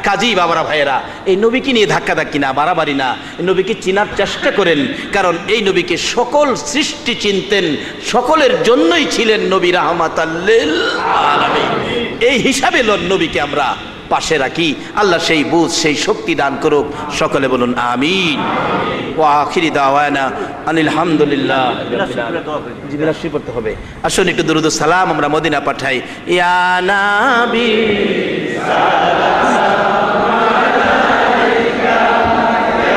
A: কাজী বাবারা ভাইয়েরা, এই নবীকে নিয়ে ধাক্কাধাক্কি না, বাড়াবাড়ি না, এই নবীকে চিনার চেষ্টা করেন। কারণ এই নবীকে সকল সৃষ্টি চিনতেন, সকলের জন্যই ছিলেন নবী রাহমাতাল লিল আলামিন। এই হিসাবে নবীকে আমরা পাশে রাখি। আল্লাহ সেই বুঝ, সেই শক্তি দান করুক। সকলে বলুন আমিন। ওয়া আখিরি দাওয়ানা আনিল হামদুলিল্লাহ। জিবরাইল শরীফ পড়তে হবে। আসুন একটু দুরূদ ও সালাম আমরা মদিনা পাঠাই। ইয়া নবী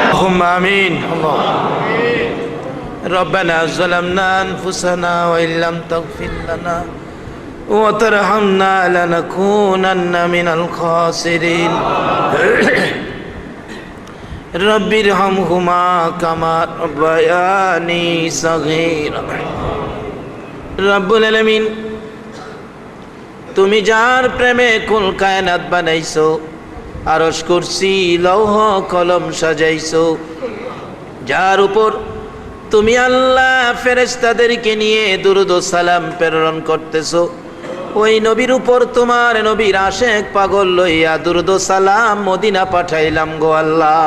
A: আল্লাহুম্মা আমিন। রব্বানা যালামনা আনফুসানা ওয়া ইল্লাম তাগফির লানা وترحمنا لنكونن من الخاسرين رب ارحمهما كما ربياني صغيرا রব্বুল আলামিন, তুমি যার প্রেমে কুল কায়নাত বানাইছো, আরশ কুরসি লৌহ কলম সাজাইছো, যার উপর তুমি আল্লাহ ফেরেশতাদেরকে নিয়ে দুরূদ ও সালাম প্রেরণ করতেছো, ওই নবীর উপর তোমার নবীর আশেক পাগল লইয়া দুরূদ ও সালাম মদিনা পাঠাইলাম গো আল্লাহ।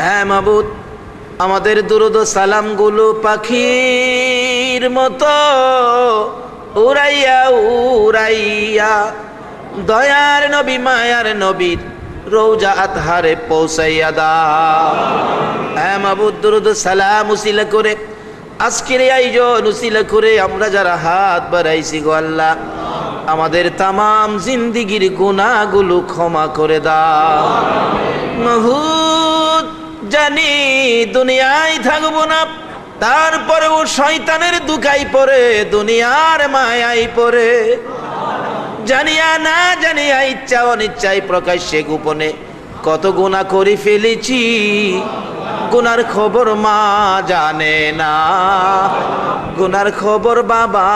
A: হ্যাঁ মাবুদ, আমাদের দুরূদ ও সালাম গুলো পাখির মতো উড়াইয়া উড়াইয়া দয়ার নবী মায়ার নবীর রওজা আতহারে পৌঁছাইয়া দাও। হ্যাঁ মাবুদ, দুরূদ ও সালাম উসিলা করে আজকের এই আয়োজন উসিলা করে আমরা যারা হাত বাড়াইছি গো আল্লাহ, আমাদের তামাম জিন্দিগির গুনাহগুলো ক্ষমা করে দাও। মাহুদ, জানি দুনিয়ায় থাকবো না, তারপরেও শয়তানের দুকাই পড়ে, দুনিয়ার মায়াই পড়ে, জানিয়া না জানিয়া ইচ্ছা অনিচ্ছায় প্রকাশ্যে গোপনে কত গুনাহ করে ফেলেছি, গুনার খবর মা জানে না, গুনার খবর বাবা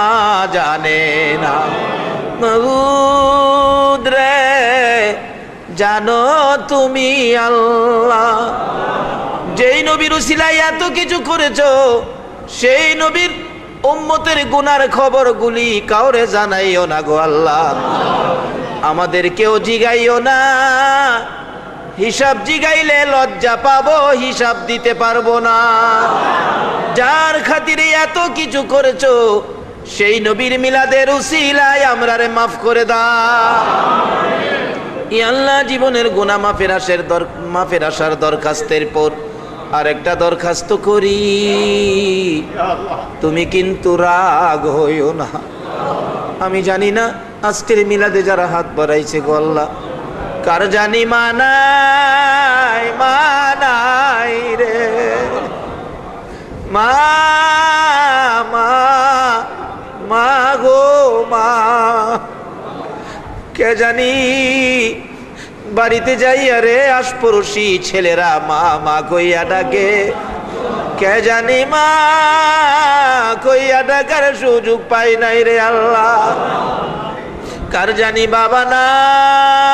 A: জানে না। মাবুদ রে, জানো তুমি আল্লাহ, যেই নবীর উসিলায় এত কিছু করেছো, সেই নবীর উম্মতের গুনার খবরগুলি কাউরে জানাইও না গো আল্লাহ। আমাদেরকেও জিগাইও না, হিসাব জিগাইলে লজ্জা পাবো, হিসাব দিতে পারবো না। যার খাতিরে এত কিছু করেছো, সেই নবীর মিলাদের উসিলায় আমরারে মাফ করে দাও। ই আল্লাহ, জীবনের গুনাহ মাফের আসার দরখাস্তের পর আরেকটা দরখাস্ত করি, তুমি কিন্তু রাগ হইও না। আমি জানি না
B: আজকের মিলাদে যারা হাত বাড়াইছে গো আল্লাহ, কার জানি মানাই রে, মা মা মা গো মা, কে জানি বাড়িতে যাইয়া রে আশপড়শি ছেলেরা মা মা কইয়া ডাকে, কে জানি মা কইয়া ডাকার সুযোগ পাই নাই রে আল্লাহ। কার জানি বাবা নাই,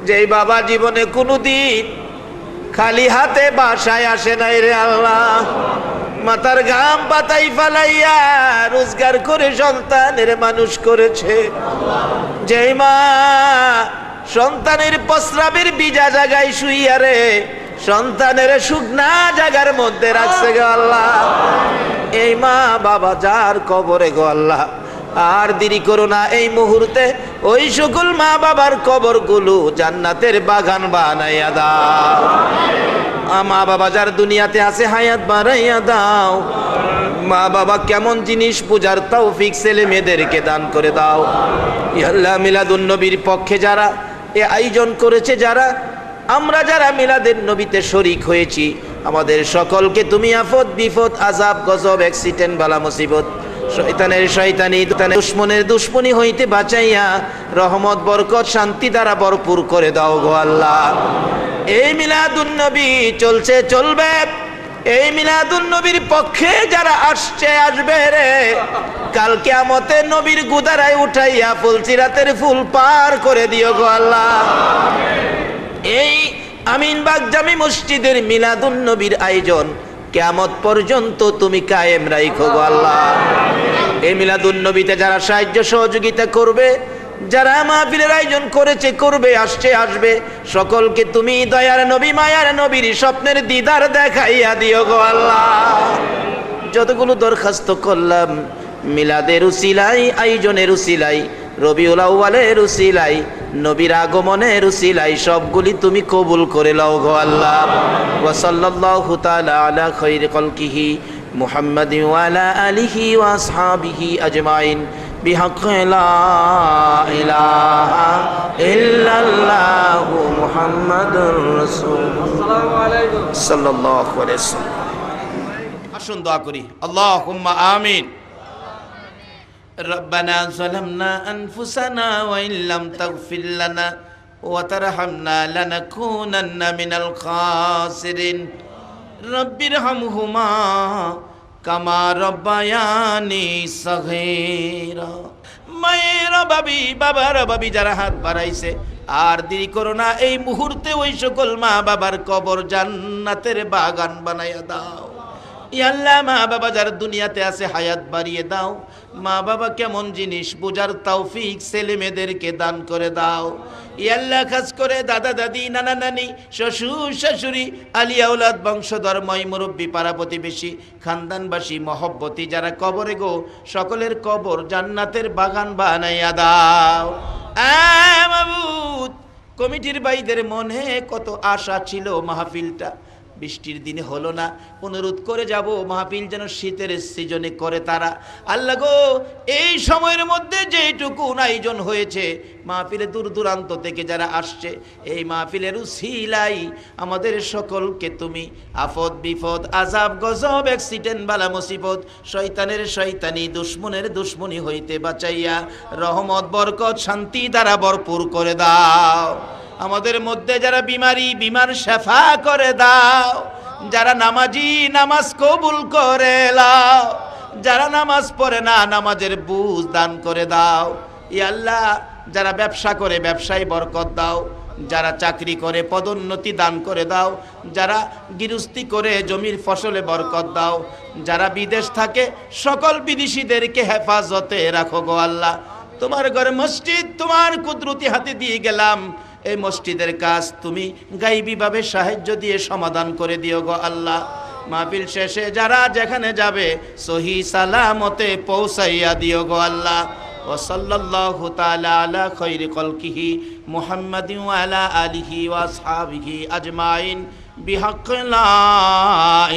B: যেই বাবা জীবনে কোনোদিন খালি হাতে বাসায় আসে নাই রে আল্লাহ, মাথার ঘাম পাতাই ফালাইয়া রোজগার করে সন্তানের মানুষ করেছে। যেই মা সন্তানের প্রস্রাবের ভিজা জায়গায় শুইয়া রে সন্তানের শুকনা জায়গার মধ্যে রাখছে গো আল্লাহ, এই মা বাবা যার কবরে গো আল্লাহ, আর দেরি করো না, এই মুহূর্তে ওই সকল মা বাবার কবরগুলো জান্নাতের বাগান বানাইয়া দাও। মা বাবা যার দুনিয়াতে আছে হায়াত বাড়াইয়া দাও। মা বাবা কেমন জিনিস পূজার তৌফিক ছেলে মেয়েদেরকে দান করে দাও। ইয়া আল্লাহ, মিলাদুন নবীর পক্ষে যারা এ আয়োজন করেছে, যারা আমরা যারা মিলাদের নবীতে শরীক হয়েছি, আমাদের সকলকে তুমি আফত বিপদ আযাব গজব অ্যাক্সিডেন্ট বালা মুসিবত শয়তানের শয়তানি দুশ্মনের দুশ্মনী হইতে বাঁচাইয়া রহমত বরকত শান্তি দ্বারা ভরপুর করে দাও গো আল্লাহ। এই মিলাদুন নবী চলছে চলবে, এই মিলাদুন নবীর পক্ষে যারা আসছে আসবে রে, কাল কিয়ামতে নবীর গুদারায় উঠাইয়া ফুলসিরাতের ফুল পার করে দিও গো আল্লাহ। এই আমিনবাগ জামি মসজিদের মিলাদুন নবীর আয়োজন কিয়ামত পর্যন্ত তুমি কায়েম রাখো গো আল্লাহ। এই মিলাদুন নবীতে যারা সাহায্য সহযোগিতা করবে, যারা মাহফিলের আয়োজন করেছে করবে আসছে আসবে, সকলকে তুমি দয়ার নবী মায়ার নবীর স্বপ্নের দিদার দেখাইয়া দিও গো আল্লাহ। যতগুলো দরখাস্ত করলাম মিলাদের উসিলাই, আয়োজনের উসিলাই, রবিউল আউয়ালের উসিলাই, নবীর আগমনের উসিলাই, সবগুলি তুমি কবুল করে লও গো আল্লাহ। ওয়া সাল্লাল্লাহু তাআলা আলা খায়রি খালকিহি মুহাম্মাদিন ওয়া আলা আলিহি ওয়া আসহাবিহি আজমাইন বিহাক্কি লা ইলাহা ইল্লাল্লাহু মুহাম্মাদুর রাসূলুল্লাহ সাল্লাল্লাহু আলাইহি ওয়াসাল্লাম। আসুন দোয়া করি, আল্লাহুম্মা আমিন। ربنا ظلمنا أنفسنا وإن لم تغفر لنا وترحمنا لنكونن من الخاسرين رب ارحمهما كما ربياني صغيرا। মায়ের বাবি বাবার বাবি যারা হাত বাড়াইছে আর দেরি করো না, এই মুহূর্তে ওই সকল মা বাবার কবর জান্নাতের বাগান বানাইয়া দাও। ইয়া আল্লাহ, মা বাবা যারা দুনিয়াতে আছে হায়াত বাড়িয়ে দাও। মা বাবা কেমন জিনিস বোঝার তৌফিক ছেলে মেয়েদেরকে দান করে দাও। ইয়া আল্লাহ, খাস করে দাদা দাদি নানা নানি শ্বশুর শাশুড়ি আলিয়া আওলাদ বংশধর ময় মুরব্বী পাড়া প্রতিবেশী খানদানবাসী মহব্বতী যারা কবরে গো, সকলের কবর জান্নাতের বাগান বানাইয়া দাও। মাবুদ, কমিটির ভাইদের মনে কত আশা ছিল, মাহফিলটা বৃষ্টির দিনে হলো না, অনুরোধ করে যাব মাহফিল যেন শীতের সিজনে করে তারা। আল্লাহ গো, এই সময়ের মধ্যে যেটুকু আয়োজন হয়েছে, মাহফিলে দূর দূরান্ত থেকে যারা আসছে, এই মাহফিলের উসিলাই আমাদের সকলকে তুমি আফত বিপদ আযাব গজব অ্যাক্সিডেন্ট বালা মুসিবত শয়তানের শয়তানি দুশ্মনের দুশ্মনী হইতে বাঁচাইয়া রহমত বরকত শান্তি দ্বারা ভরপুর করে দাও। আমাদের মধ্যে যারা বিমার শেফা করে দাও, যারা নামাজি নামাজ কবুল করে লাও, যারা নামাজ পড়ে না নামাজের বুঝ দান করে দাও। ইয়া আল্লাহ, যারা ব্যবসা করে ব্যবসায় বরকত দাও, যারা চাকরি করে পদোন্নতি দান করে দাও, যারা গৃহস্থী করে জমির ফসলে বরকত দাও, যারা বিদেশ থাকে সকল বিদেশিদেরকে হেফাজতে রাখো গো আল্লাহ। তোমার ঘরে মসজিদ তোমার কুদরতি হাতে দিয়ে গেলাম, এই মসজিদের কাজ তুমি গাইবীভাবে সাহায্য দিয়ে সমাধান করে দিও গো আল্লাহ। মাহফিল শেষে যারা যেখানে যাবে সহি সালামতে পৌঁছাইয়া দিও গো আল্লাহ। ওয়া সাল্লাল্লাহু তাআলা আলা খায়রি খালকিহি মুহাম্মাদিন ওয়া আলা আলিহি ওয়া আসহাবিহি আজমাইন বিহাক্কি লা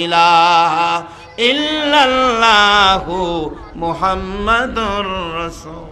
B: ইলাহা ইল্লাল্লাহু মুহাম্মাদুর রাসূল।